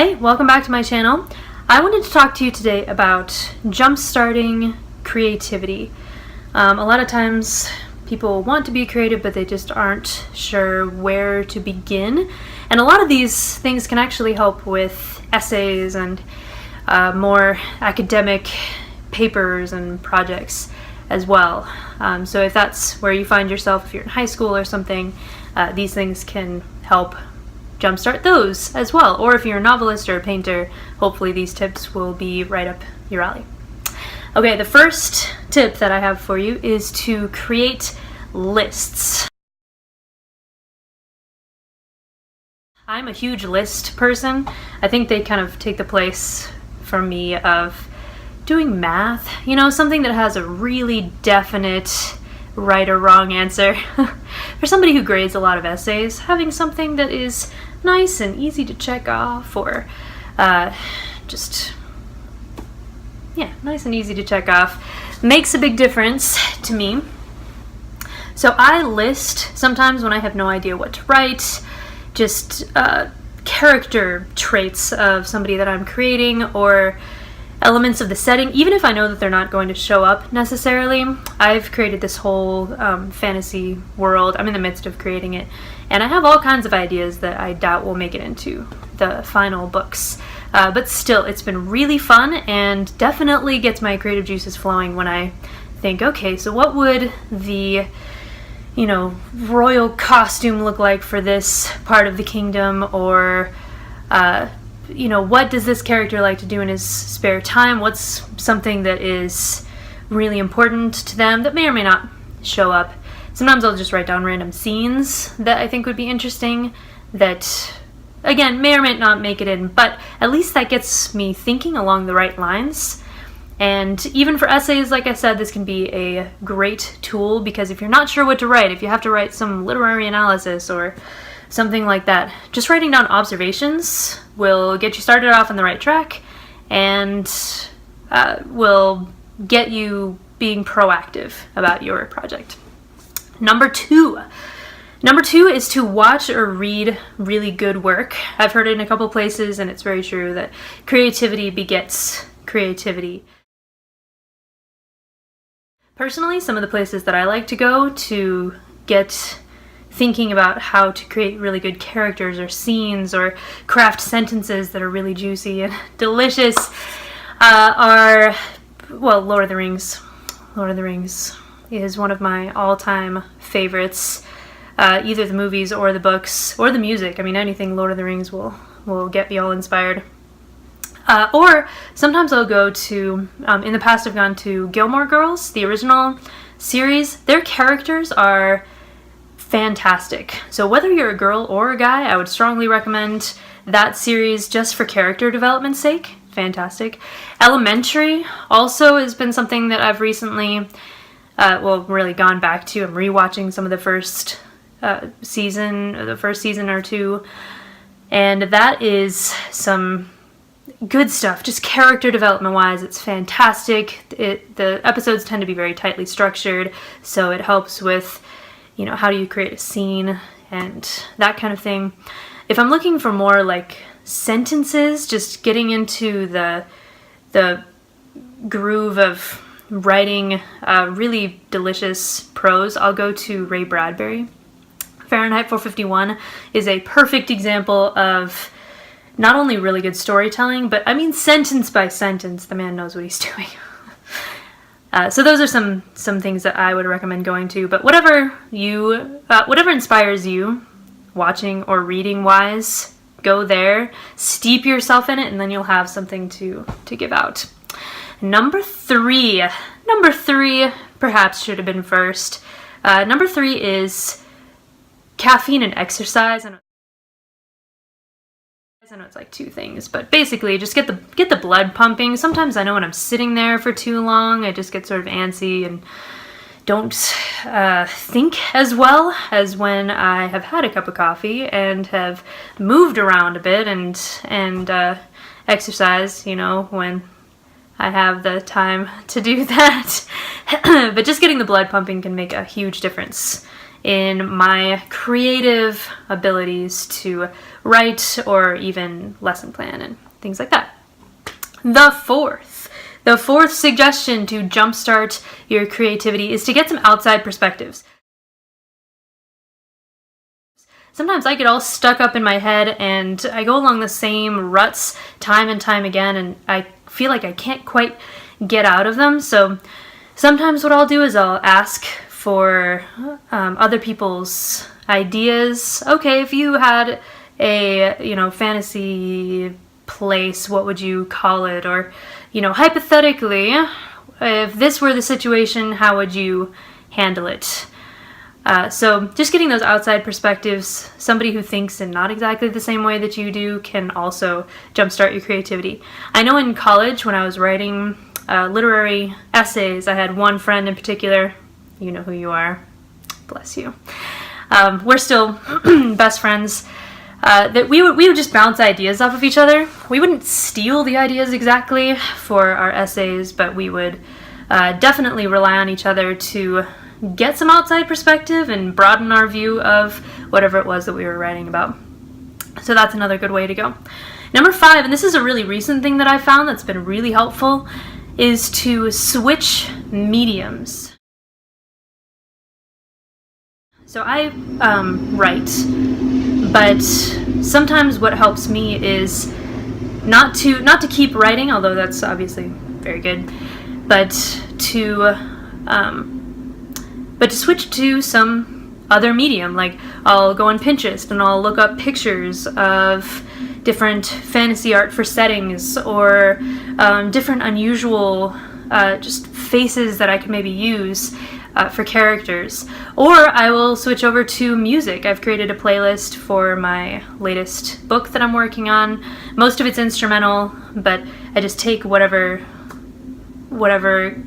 Hey, welcome back to my channel. I wanted to talk to you today about jumpstarting creativity. A lot of times people want to be creative, but they just aren't sure where to begin. And a lot of these things can actually help with essays and more academic papers and projects as well. So if that's where you find yourself, if you're in high school or something, these things can help jumpstart those as well. Or if you're a novelist or a painter, hopefully these tips will be right up your alley. Okay, the first tip that I have for you is to create lists. I'm a huge list person. I think they kind of take the place for me of doing math, you know, something that has a really definite right or wrong answer. For somebody who grades a lot of essays, having something that is nice and easy to check off, or nice and easy to check off, makes a big difference to me. So I list sometimes when I have no idea what to write, just character traits of somebody that I'm creating, or elements of the setting, even if I know that they're not going to show up necessarily. I've created this whole fantasy world. I'm in the midst of creating it, and I have all kinds of ideas that I doubt will make it into the final books. But still, it's been really fun and definitely gets my creative juices flowing when I think, okay, so what would the royal costume look like for this part of the kingdom, or what does this character like to do in his spare time? What's something that is really important to them that may or may not show up? Sometimes I'll just write down random scenes that I think would be interesting that, again, may or may not make it in, but at least that gets me thinking along the right lines. And even for essays, like I said, this can be a great tool, because if you're not sure what to write, if you have to write some literary analysis or something like that, just writing down observations will get you started off on the right track and will get you being proactive about your project. Number two is to watch or read really good work. I've heard it in a couple places, and it's very true that creativity begets creativity. Personally, some of the places that I like to go to get thinking about how to create really good characters or scenes or craft sentences that are really juicy and delicious are, well, Lord of the Rings. Lord of the Rings is one of my all-time favorites. Either the movies or the books or the music. I mean, anything Lord of the Rings will get me all inspired. Or sometimes I'll go to, in the past I've gone to Gilmore Girls, the original series. Their characters are fantastic. So whether you're a girl or a guy, I would strongly recommend that series just for character development's sake. Fantastic. Elementary also has been something that I've recently, really gone back to. I'm rewatching some of the first season or two, and that is some good stuff, just character development wise. It's fantastic. The episodes tend to be very tightly structured, so it helps with how do you create a scene and that kind of thing. If I'm looking for more like sentences, just getting into the groove of writing really delicious prose, I'll go to Ray Bradbury. Fahrenheit 451 is a perfect example of not only really good storytelling, but I mean sentence by sentence, the man knows what he's doing. So those are some things that I would recommend going to. But whatever inspires you, watching or reading wise, go there, steep yourself in it, and then you'll have something to give out. Number three perhaps should have been first. Number 3 is caffeine and exercise. I know it's like two things, but basically just get the blood pumping. Sometimes I know when I'm sitting there for too long, I just get sort of antsy and don't think as well as when I have had a cup of coffee and have moved around a bit and exercise, when I have the time to do that. But just getting the blood pumping can make a huge difference in my creative abilities to write or even lesson plan and things like that. The fourth suggestion to jumpstart your creativity is to get some outside perspectives. Sometimes I get all stuck up in my head and I go along the same ruts time and time again, and I feel like I can't quite get out of them. So sometimes what I'll do is I'll ask for other people's ideas. Okay, if you had a, fantasy place, what would you call it? Or, hypothetically, if this were the situation, how would you handle it? So just getting those outside perspectives, somebody who thinks in not exactly the same way that you do can also jumpstart your creativity. I know in college when I was writing literary essays, I had one friend in particular, you know who you are, bless you. We're still best friends, that we would just bounce ideas off of each other. We wouldn't steal the ideas exactly for our essays, but we would definitely rely on each other to get some outside perspective and broaden our view of whatever it was that we were writing about. So that's another good way to go. Number 5, and this is a really recent thing that I found that's been really helpful, is to switch mediums. So I write, but sometimes what helps me is not to keep writing, although that's obviously very good, but to switch to some other medium. Like I'll go on Pinterest and I'll look up pictures of different fantasy art for settings, or different unusual just faces that I can maybe use for characters. Or I will switch over to music. I've created a playlist for my latest book that I'm working on. Most of it's instrumental, but I just take whatever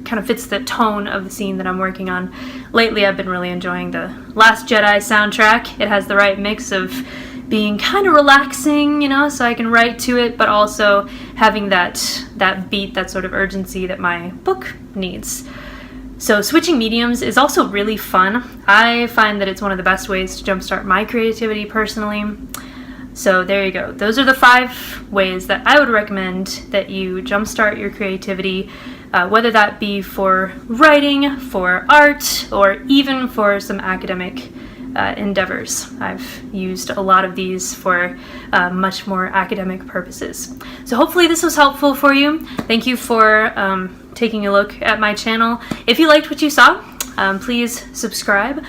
kind of fits the tone of the scene that I'm working on. Lately I've been really enjoying the Last Jedi soundtrack. It has the right mix of being kind of relaxing, so I can write to it, but also having that beat, that sort of urgency that my book needs. So switching mediums is also really fun. I find that it's one of the best ways to jumpstart my creativity personally. So there you go. Those are the 5 ways that I would recommend that you jumpstart your creativity, whether that be for writing, for art, or even for some academic endeavors. I've used a lot of these for much more academic purposes. So hopefully this was helpful for you. Thank you for taking a look at my channel. If you liked what you saw, please subscribe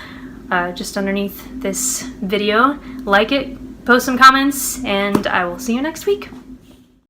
just underneath this video. Like it, post some comments, and I will see you next week.